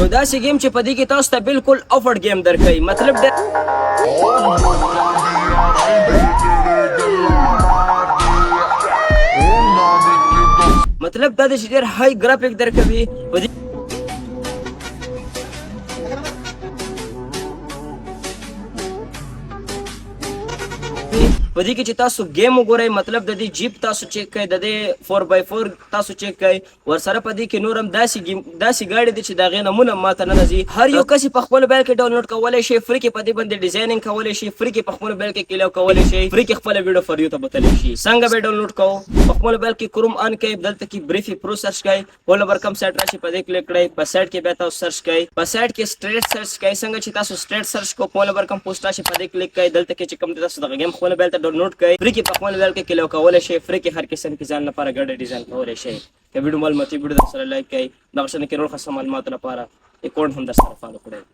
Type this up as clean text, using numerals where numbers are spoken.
یو داسې گیم چې په دې کې تاسو ته بالکل افورډ گیم درکوي، مطلب دا دی چې ډېر های ګرافیک درکوي. په دې کې چې تاسو گیم وګورئ، مطلب د دې جیپ تاسو چیک کړئ، د دې 4x4 تاسو چیک کړئ، ورسره په دې کې نور هم داسې ګاډي دي چې د هغې نومونه ماته نه راځي. هر یو کس په خپل موبایل کې ډاونلوډ کولی شي، فری کې په دې باندې ډیزاینینګ کولی شي، فری کې په خپل موبایل کې کلیو کولی شي، فری کې خپله ویډیو فر یو ته بتلی شي. څنګه به ډاونلوډ کوو؟ په خپل موبایل کې کروم آن کړئ، دلته کې بریفي پرو سرچ کړئ، هول نمبر کم سایټ راشي په دې کلیک کړئ، په سایټ کې بیا تاسو سرچ کړئ، په سایټ کې سټریټ سرچ کړئ. څنګه چې تاسو سټریټ سرچ کو، هول نمبر کم پوسټ راشي په دې کلیک کړئ، دلته کې چې کوم تاسو دغه گیم خپل موبایل ته ډاونلوډ کړئ، فری کې په خپل موبایل کې کلیو کولی شئ، فری کې هر قسم کې ځان لپاره ګډه ډیزاین کولی شئ. که ویډیو معلوماتي ویډیو در سره لایک کړئ، دغه شان کې نور خاصه معلوماتو لپاره اکاونټ هم در سره فالو کړئ.